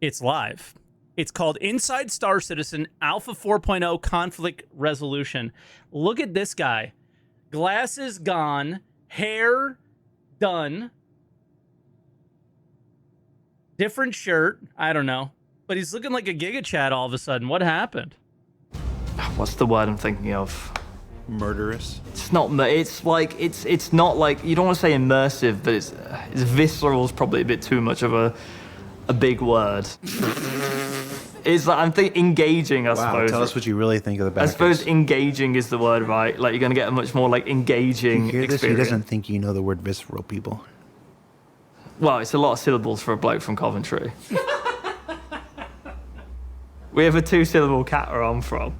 It's live. It's called Inside Star Citizen Alpha 4.0 Conflict Resolution. Look at this guy. Glasses gone, hair done, different shirt. I don't know. But he's looking like a Giga Chad all of a sudden. What happened? What's the word I'm thinking of? Murderous. It's not. It's like it's not like, you don't want to say immersive, but it's visceral is probably a bit too much of a big word. It's like, I'm thinking engaging, I suppose. Tell us what you really think of the backers. I suppose engaging is the word, right? Like, you're going to get a much more like engaging You hear this? experience. He doesn't think you know the word visceral, people. Well, it's a lot of syllables for a bloke from Coventry. We have a 2-syllable cat where I'm from.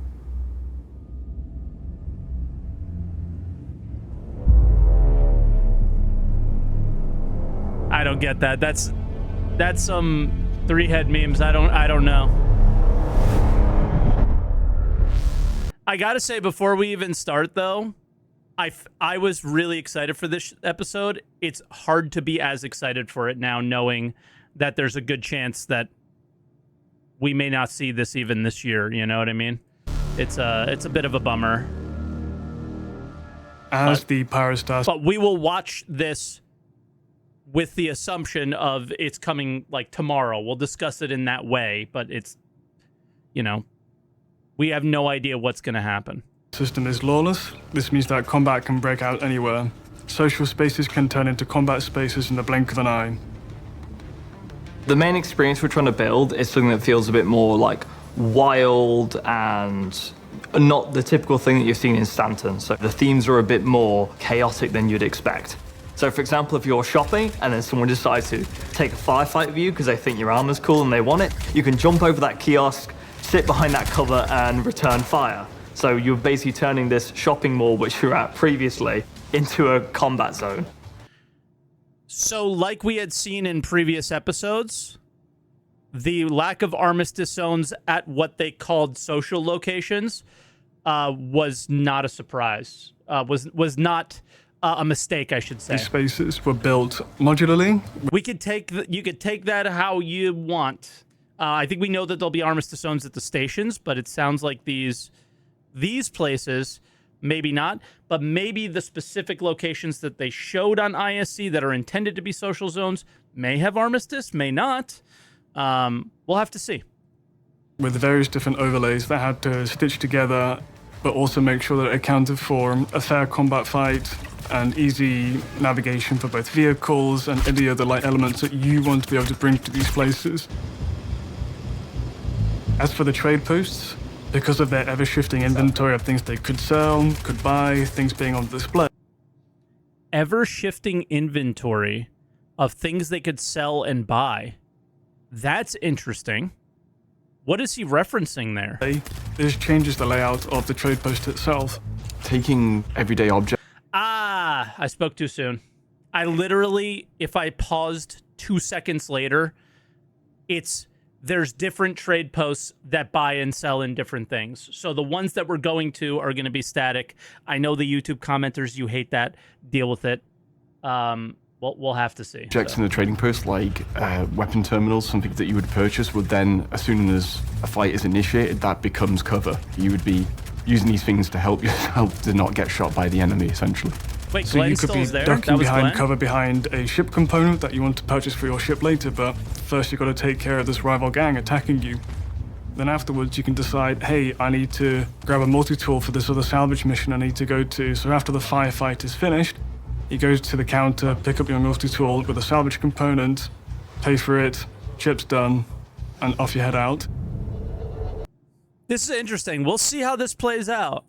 I don't get that. That's some three-head memes. I don't know. I gotta say, before we even start, though, I was really excited for this episode. It's hard to be as excited for it now, knowing that there's a good chance that we may not see this even this year. You know what I mean? It's a bit of a bummer. As the Pyrostar. But we will watch this with the assumption of it's coming like tomorrow. We'll discuss it in that way, but it's, you know, we have no idea what's going to happen. System is lawless. This means that combat can break out anywhere. Social spaces can turn into combat spaces in the blink of an eye. The main experience we're trying to build is something that feels a bit more like wild and not the typical thing that you've seen in Stanton. So the themes are a bit more chaotic than you'd expect. So for example, if you're shopping and then someone decides to take a firefight with you because they think your armor's cool and they want it, you can jump over that kiosk, sit behind that cover and return fire. So you're basically turning this shopping mall, which you were at previously, into a combat zone. So like we had seen in previous episodes, the lack of armistice zones at what they called social locations was not a surprise. Was not a mistake, I should say. These spaces were built modularly. You could take that how you want. I think we know that there'll be armistice zones at the stations, but it sounds like these places, maybe not, but maybe the specific locations that they showed on ISC that are intended to be social zones may have armistice, may not. We'll have to see. With various different overlays that had to stitch together, but also make sure that it accounted for a fair combat fight and easy navigation for both vehicles and any other light elements that you want to be able to bring to these places. As for the trade posts, because of their ever-shifting inventory of things they could sell, could buy, things being on display. Ever-shifting inventory of things they could sell and buy. That's interesting. What is he referencing there? This changes the layout of the trade post itself. Taking everyday objects. Ah, I spoke too soon. I literally, if I paused 2 seconds later, there's different trade posts that buy and sell in different things. So the ones that we're going to are going to be static. I know the YouTube commenters, you hate that. Deal with it. We'll have to see. Objects in the trading post, like weapon terminals, something that you would purchase, would then, as soon as a fight is initiated, that becomes cover. You would be using these things to help yourself to not get shot by the enemy, essentially. Wait, So Glenn you could still be is there? ducking That was behind Glenn? cover behind a ship component that you want to purchase for your ship later, but first you've got to take care of this rival gang attacking you. Then afterwards you can decide, hey, I need to grab a multi-tool for this other salvage mission I need to go to. So after the firefight is finished, you go to the counter, pick up your multi-tool with a salvage component, pay for it, chip's done, and off you head out. This is interesting. We'll see how this plays out.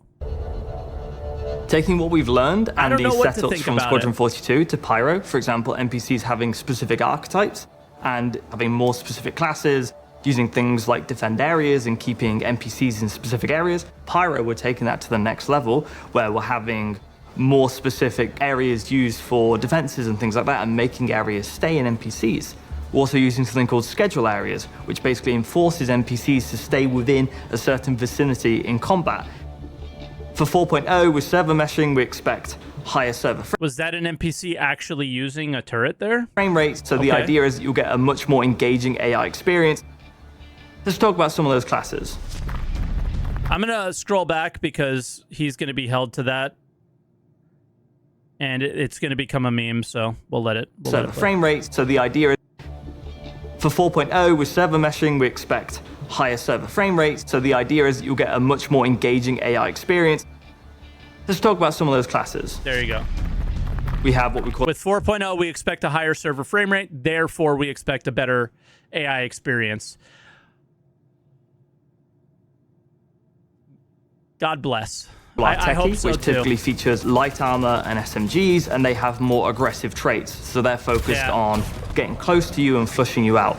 Taking what we've learned I and don't know these what to setups think from about Squadron it. 42 to Pyro, for example, NPCs having specific archetypes and having more specific classes, using things like defend areas and keeping NPCs in specific areas. Pyro, we're taking that to the next level, where we're having more specific areas used for defenses and things like that, and making areas stay in NPCs. We're also using something called schedule areas, which basically enforces NPCs to stay within a certain vicinity in combat. For 4.0, with server meshing, we expect higher server Was that an NPC actually using a turret there? frame rates. So the Okay. idea is that you'll get a much more engaging AI experience. Let's talk about some of those classes. I'm going to scroll back because he's going to be held to that. And it's going to become a meme, so we'll let it. So the frame rates. So the idea is for 4.0 with server meshing, we expect higher server frame rates. So the idea is that you'll get a much more engaging AI experience. Let's talk about some of those classes. There you go. We have what we call... With 4.0, we expect a higher server frame rate. Therefore, we expect a better AI experience. God bless. I hope so, which typically features light armor and SMGs, and they have more aggressive traits. So they're focused on getting close to you and flushing you out.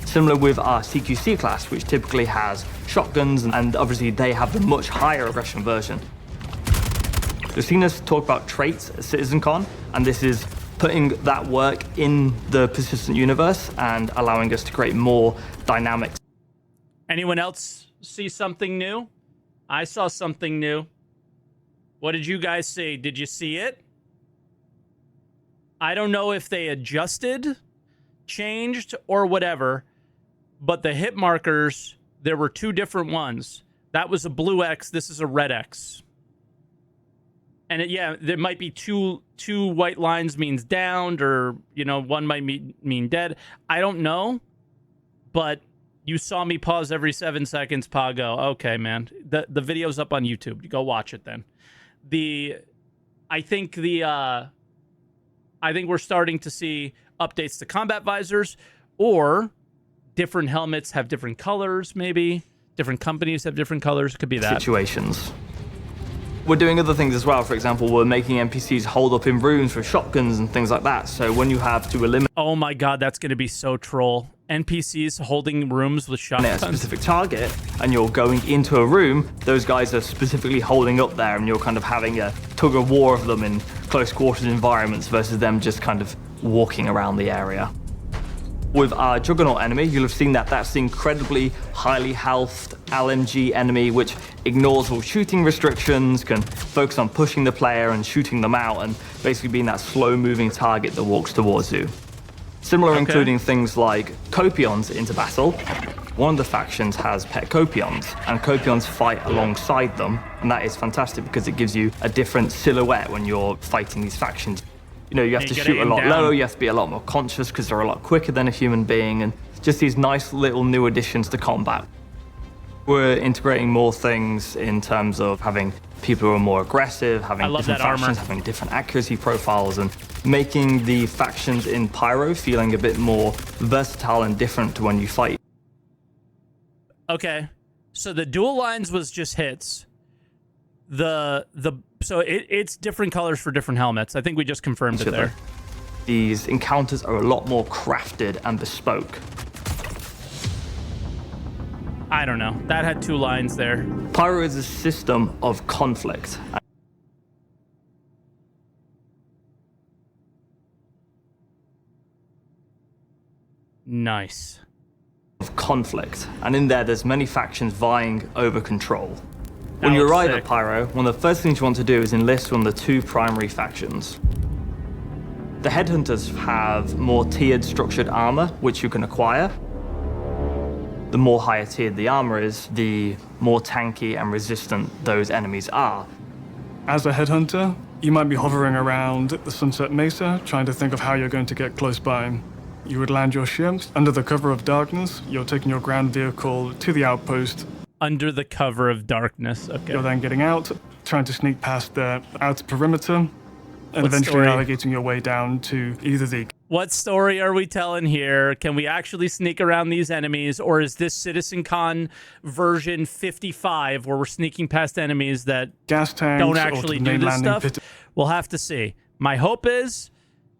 Similar with our CQC class, which typically has shotguns, and obviously they have the much higher aggression version. You've seen us talk about traits at CitizenCon, and this is putting that work in the persistent universe and allowing us to create more dynamics. Anyone else see something new? I saw something new. What did you guys see? Did you see it? I don't know if they adjusted, changed, or whatever, but the hit markers, there were two different ones. That was a blue X. This is a red X. And yeah, there might be two white lines means downed, or, you know, one might mean dead. I don't know, but you saw me pause every 7 seconds, Pago. Okay, man. The video's up on YouTube. Go watch it then. I think we're starting to see updates to combat visors, or different helmets have different colors, maybe. Different companies have different colors. It could be that. Situations. We're doing other things as well. For example, we're making NPCs hold up in rooms with shotguns and things like that. So when you have to eliminate... Oh my god, that's going to be so troll. NPCs holding rooms with shotguns. A specific target, and you're going into a room, those guys are specifically holding up there, and you're kind of having a tug of war of them in close quarters environments versus them just kind of walking around the area. With our Juggernaut enemy, you'll have seen that that's the incredibly highly healthed LMG enemy, which ignores all shooting restrictions, can focus on pushing the player and shooting them out, and basically being that slow-moving target that walks towards you. Similar, including things like Copions into battle. One of the factions has pet Copions, and Copions fight alongside them, and that is fantastic because it gives you a different silhouette when you're fighting these factions. You know, you have to shoot a lot lower, you have to be a lot more conscious because they're a lot quicker than a human being, and just these nice little new additions to combat. We're integrating more things in terms of having people who are more aggressive, having different factions, having different accuracy profiles, and making the factions in Pyro feeling a bit more versatile and different to when you fight. Okay, so the dual lines was just hits. So it's different colors for different helmets. I think we just confirmed it there. These encounters are a lot more crafted and bespoke. I don't know. That had two lines there. Pyro is a system of conflict. Nice. Of conflict. And in there's many factions vying over control. When you arrive at Pyro, one of the first things you want to do is enlist one of the two primary factions. The Headhunters have more tiered structured armor, which you can acquire. The more higher tiered the armor is, the more tanky and resistant those enemies are. As a Headhunter, you might be hovering around the Sunset Mesa, trying to think of how you're going to get close by. You would land your ship under the cover of darkness. You're taking your ground vehicle to the outpost. Under the cover of darkness. Okay. You're then getting out, trying to sneak past the outer perimeter, and eventually navigating your way down to either the... What story are we telling here? Can we actually sneak around these enemies, or is this CitizenCon version 55 where we're sneaking past enemies that gas tanks don't actually do this stuff? We'll have to see. My hope is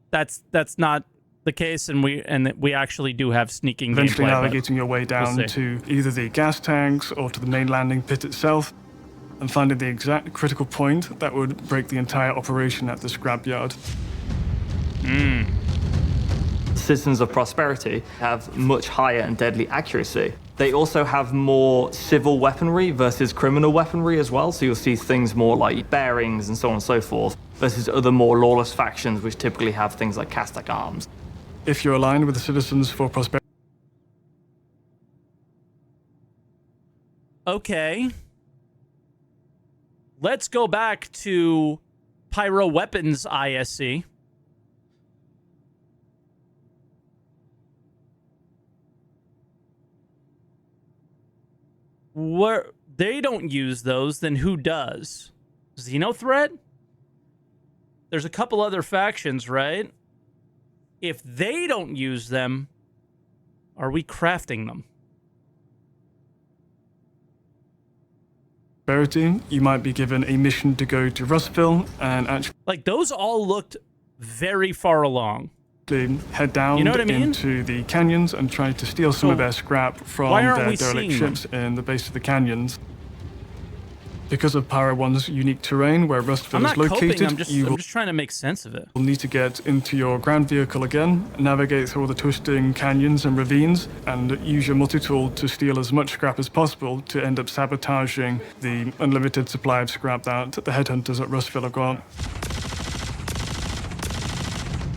that's not the case, and we actually do have sneaking eventually gameplay, navigating your way down to either the gas tanks or to the main landing pit itself, and finding the exact critical point that would break the entire operation at the scrapyard. Citizens of Prosperity have much higher and deadly accuracy. They also have more civil weaponry versus criminal weaponry as well, so you'll see things more like bearings and so on and so forth, versus other more lawless factions which typically have things like Castak arms. If you're aligned with the Citizens for Prosperity, Okay. Let's go back to Pyro Weapons ISC. Where they don't use those, then who does? Xenothreat? There's a couple other factions, right? If they don't use them, are we crafting them? Prosperity, you might be given a mission to go to Rustville and actually Like, those all looked very far along. head down You know what I mean? into the canyons and try to steal some So of their scrap from why aren't their we derelict seeing them? ships in the base of the canyons. Because of Pyro 1's unique terrain where I'm Rustville not is located, coping, I'm just you will trying to make sense of it. need to get into your ground vehicle again, navigate through all the twisting canyons and ravines, and use your multi-tool to steal as much scrap as possible to end up sabotaging the unlimited supply of scrap that the headhunters at Rustville have got.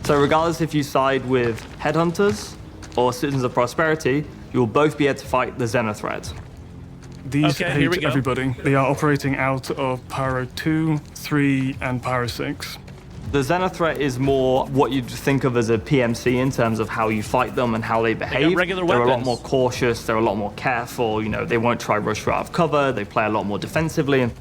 So regardless if you side with headhunters or citizens of prosperity, you will both be able to fight the Xenothreat. These Okay, here we hate go. everybody. They are operating out of Pyro 2, 3, and Pyro 6. The Xenothreat is more what you'd think of as a PMC in terms of how you fight them and how they behave. regular They're a lot weapons. more cautious, they're a lot more careful, they won't try rush you out of cover, they play a lot more defensively. And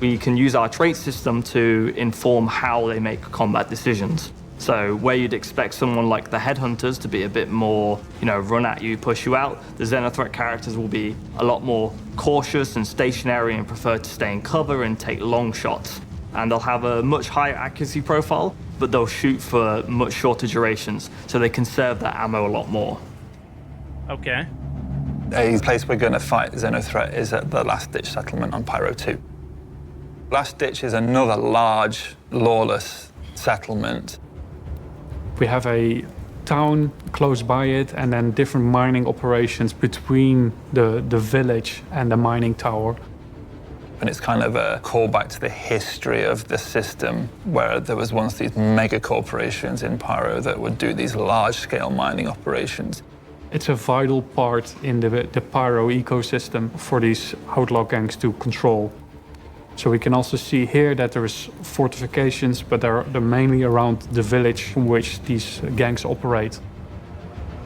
we can use our trait system to inform how they make combat decisions. So where you'd expect someone like the Headhunters to be a bit more, run at you, push you out, the Xenothreat characters will be a lot more cautious and stationary and prefer to stay in cover and take long shots. And they'll have a much higher accuracy profile, but they'll shoot for much shorter durations, so they conserve their ammo a lot more. Okay. A place we're going to fight Xenothreat is at the Last Ditch settlement on Pyro 2. Last Ditch is another large, lawless settlement. We have a town close by it and then different mining operations between the village and the mining tower. And it's kind of a callback to the history of the system where there was once these mega corporations in Pyro that would do these large-scale mining operations. It's a vital part in the Pyro ecosystem for these outlaw gangs to control. So we can also see here that there is fortifications, but they're mainly around the village from which these gangs operate.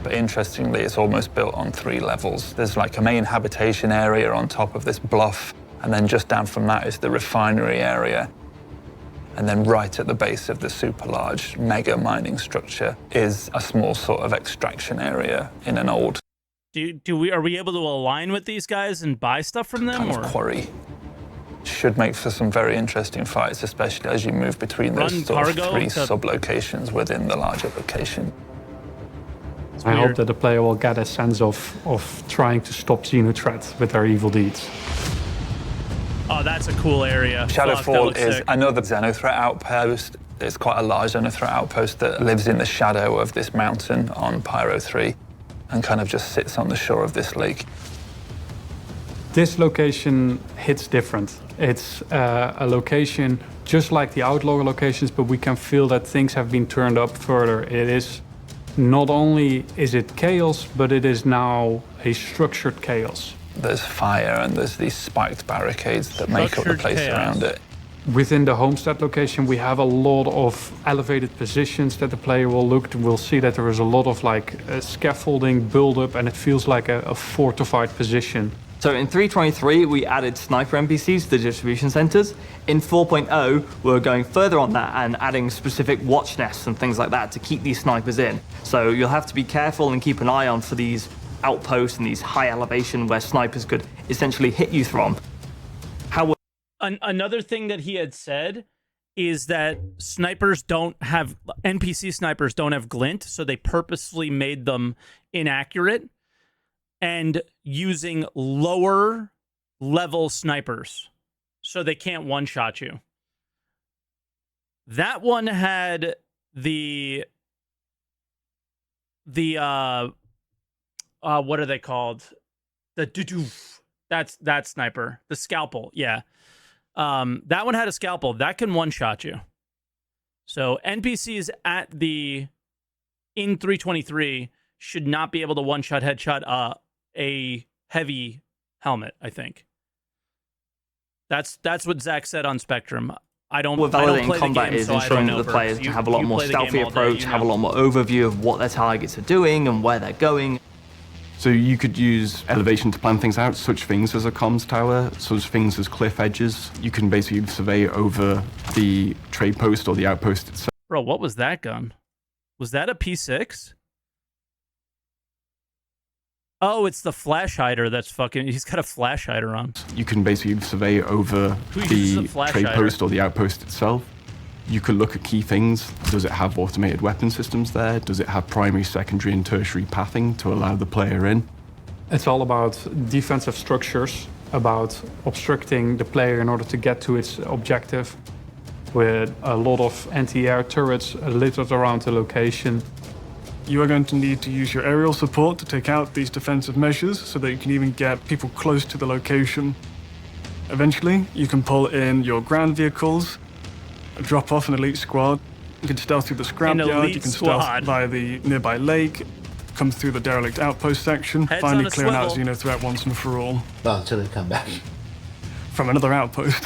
But interestingly, it's almost built on 3 levels. There's like a main habitation area on top of this bluff, and then just down from that is the refinery area. And then right at the base of the super large mega mining structure is a small sort of extraction area in an old Are we able to align with these guys and buy stuff from them? kind of quarry. Should make for some very interesting fights, especially as you move between Run those sort of cargo 3 to- sub-locations within the larger location. I weird. hope that the player will get a sense of trying to stop Xenothreat with their evil deeds. Oh, that's a cool area. Fuck, that Shadowfall looks is sick. another Xenothreat outpost. It's quite a large Xenothreat outpost that lives in the shadow of this mountain on Pyro 3 and kind of just sits on the shore of this lake. This location hits different. It's a location just like the outlaw locations, but we can feel that things have been turned up further. It is not only is it chaos, but it is now a structured chaos. There's fire and there's these spiked barricades that make up the Structured place chaos. around it. Within the homestead location, we have a lot of elevated positions that the player will look to. We'll see that there is a lot of scaffolding build up, and it feels like a fortified position. So in 3.23, we added sniper NPCs to the distribution centers. In 4.0, we're going further on that and adding specific watch nests and things like that to keep these snipers in. So you'll have to be careful and keep an eye on for these outposts and these high elevation where snipers could essentially hit you from. How Another thing that he had said is that NPC snipers don't have glint, so they purposefully made them inaccurate and using lower level snipers so they can't one-shot you. That one had the what are they called? The doof. That sniper. The scalpel, yeah. That one had a scalpel. That can one-shot you. So NPCs in 323 should not be able to one-shot headshot a heavy helmet, I think. That's what Zach said on Spectrum. What I don't validating play combat the game, is so I ensuring don't that know, the players Bergs. have a lot You more play the game stealthy all day, approach, you have a know. lot more overview of what their targets are doing and where they're going. So you could use elevation to plan things out, such things as a comms tower, such things as cliff edges. You can basically survey over the trade post or the outpost itself. Bro, what was that gun? Was that a P6? Oh, it's the flash hider that's fucking... He's got a flash hider on. You can basically survey over Who uses a the flash trade hider? post or the outpost itself. You could look at key things. Does it have automated weapon systems there? Does it have primary, secondary, and tertiary pathing to allow the player in? It's all about defensive structures, about obstructing the player in order to get to its objective, with a lot of anti-air turrets littered around the location. You are going to need to use your aerial support to take out these defensive measures so that you can even get people close to the location. Eventually, you can pull in your ground vehicles, drop off an elite squad. You can stealth through the scrapyard, you can stealth by the nearby lake, come through the derelict outpost section, Heads finally on a clearing out swivel. Xeno threat once and for all Well, until they come back. from another outpost.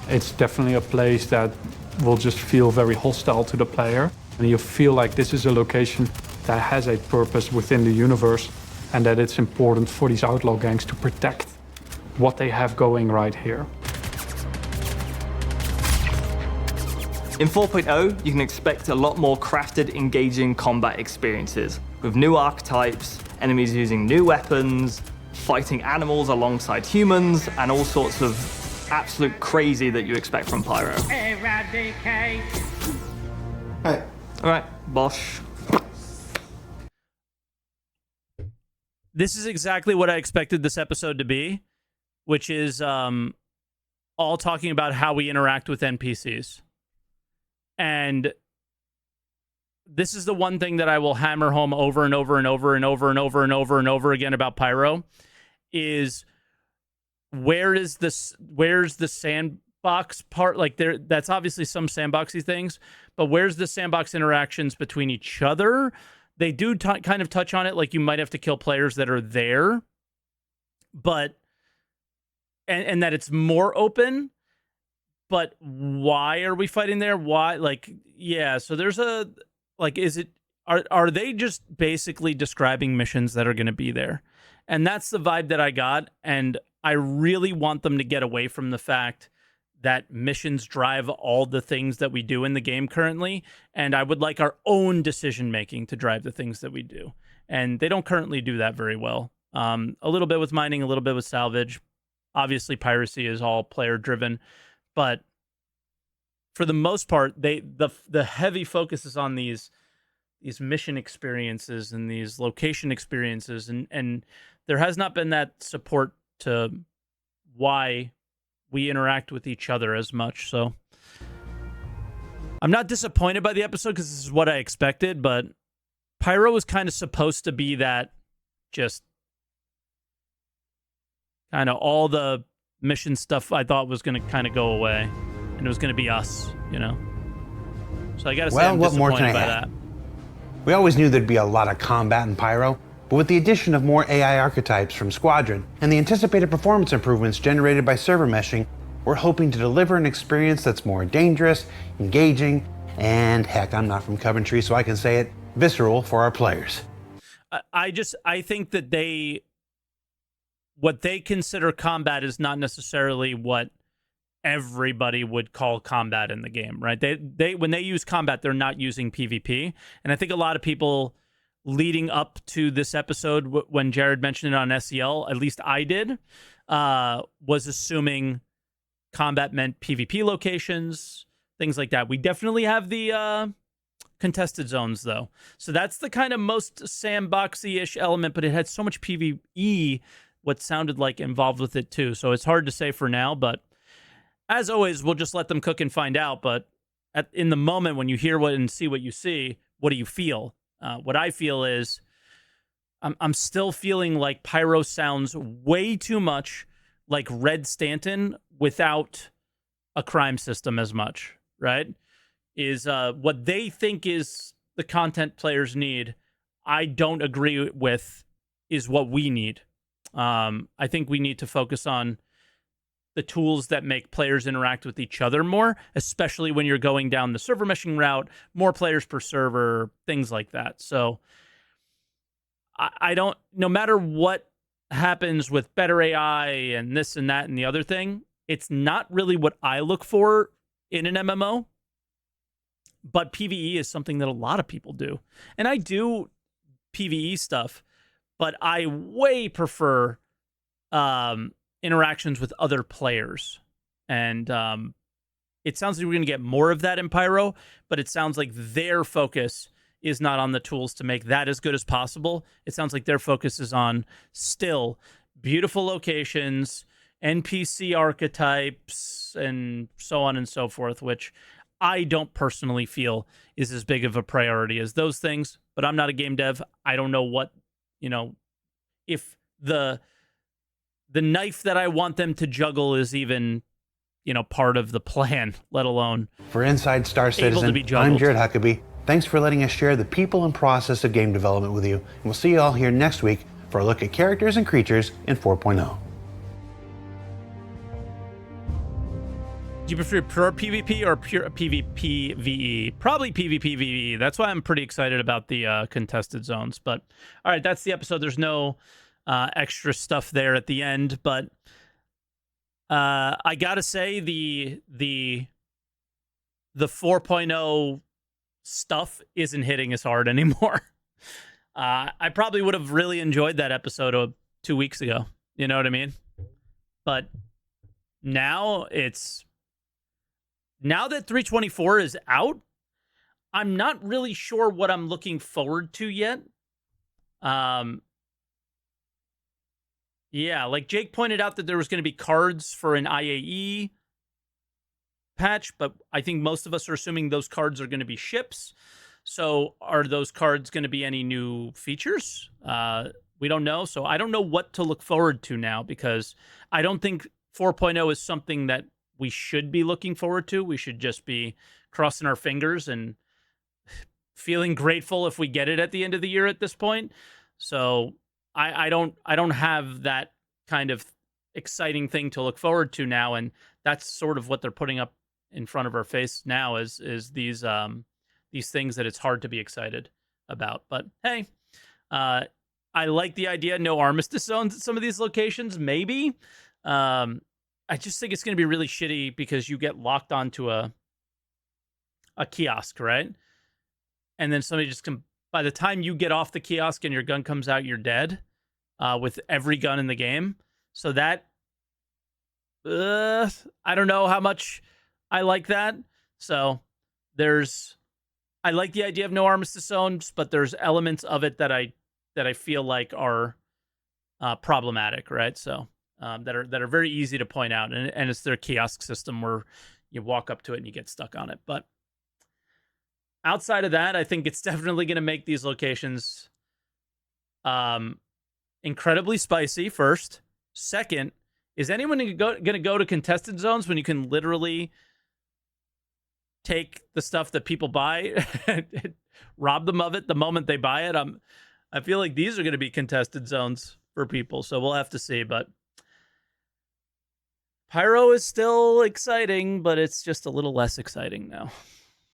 It's definitely a place that will just feel very hostile to the player. And you feel like this is a location that has a purpose within the universe and that it's important for these outlaw gangs to protect what they have going right here. In 4.0, you can expect a lot more crafted, engaging combat experiences, with new archetypes, enemies using new weapons, fighting animals alongside humans, and all sorts of absolute crazy that you expect from Pyro. Hey, All right, Bosch. This is exactly what I expected this episode to be, which is all talking about how we interact with NPCs. And this is the one thing that I will hammer home over and over and over and over and over and over and over again about Pyro is where's the sandbox part? Like that's obviously some sandboxy things, but where's the sandbox interactions between each other? They do kind of touch on it, like you might have to kill players that are there, but and that it's more open. But why are we fighting there? Why? Like, yeah. So there's are they just basically describing missions that are going to be there? And that's the vibe that I got. And I really want them to get away from the fact that missions drive all the things that we do in the game currently. And I would like our own decision making to drive the things that we do. And they don't currently do that very well. A little bit with mining, a little bit with salvage. Obviously, piracy is all player driven. But for the most part, the heavy focus is on these mission experiences and these location experiences, and there has not been that support to why we interact with each other as much. So I'm not disappointed by the episode because this is what I expected, but Pyro was kind of supposed to be that just kind of all the mission stuff I thought was going to kind of go away, and it was going to be us, you know? So I got to say, I'm what more disappointed can I by add? that. We always knew there'd be a lot of combat in Pyro, but with the addition of more AI archetypes from Squadron and the anticipated performance improvements generated by server meshing, we're hoping to deliver an experience that's more dangerous, engaging, and heck, I'm not from Coventry, so I can say it, visceral for our players. I think that what they consider combat is not necessarily what everybody would call combat in the game, right? They when they use combat, they're not using PvP. And I think a lot of people leading up to this episode, when Jared mentioned it on SEL, at least I did, was assuming combat meant PvP locations, things like that. We definitely have the contested zones, though. So that's the kind of most sandboxy-ish element, but it had so much PvE, what sounded like involved with it too. So it's hard to say for now, but as always, we'll just let them cook and find out. But in the moment, when you hear what and see what you see, what do you feel? What I feel is I'm still feeling like Pyro sounds way too much like Red Stanton without a crime system as much, right? Is what they think is the content players need, I don't agree with, is what we need. I think we need to focus on the tools that make players interact with each other more, especially when you're going down the server meshing route, more players per server, things like that. So I don't, no matter what happens with better AI and this and that and the other thing, it's not really what I look for in an MMO. But PvE is something that a lot of people do. And I do PvE stuff, but I way prefer interactions with other players. And it sounds like we're going to get more of that in Pyro, but it sounds like their focus is not on the tools to make that as good as possible. It sounds like their focus is on still beautiful locations, NPC archetypes, and so on and so forth, which I don't personally feel is as big of a priority as those things. But I'm not a game dev. I don't know what, if the knife that I want them to juggle is even, part of the plan, let alone For Inside Star Citizen, be I'm juggled. Jared Huckabee. Thanks for letting us share the people and process of game development with you. And we'll see you all here next week for a look at characters and creatures in 4.0. Do you prefer pure PvP or pure PvP VE? Probably PvP VE. That's why I'm pretty excited about the contested zones. But all right, that's the episode. There's no extra stuff there at the end, but I gotta say the 4.0 stuff isn't hitting as hard anymore. I probably would have really enjoyed that episode of 2 weeks ago. You know what I mean? But now now that 324 is out, I'm not really sure what I'm looking forward to yet. Yeah, like Jake pointed out that there was going to be cards for an IAE patch, but I think most of us are assuming those cards are going to be ships. So are those cards going to be any new features? We don't know. So I don't know what to look forward to now, because I don't think 4.0 is something that we should be looking forward to. We should just be crossing our fingers and feeling grateful if we get it at the end of the year at this point. So I don't have that kind of exciting thing to look forward to now, and that's sort of what they're putting up in front of our face now is these things that it's hard to be excited about. But hey, I like the idea. No armistice zones at some of these locations, maybe. I just think it's going to be really shitty because you get locked onto a kiosk, right? And then somebody just by the time you get off the kiosk and your gun comes out, you're dead with every gun in the game. So that, I don't know how much I like that. So I like the idea of no armistice zones, but there's elements of it that I feel like are problematic, right? So that are very easy to point out, and it's their kiosk system where you walk up to it and you get stuck on it. But outside of that, I think it's definitely going to make these locations incredibly spicy. First, second, is anyone going to go to contested zones when you can literally take the stuff that people buy, rob them of it the moment they buy it? I feel like these are going to be contested zones for people, so we'll have to see. But Pyro is still exciting, but it's just a little less exciting now.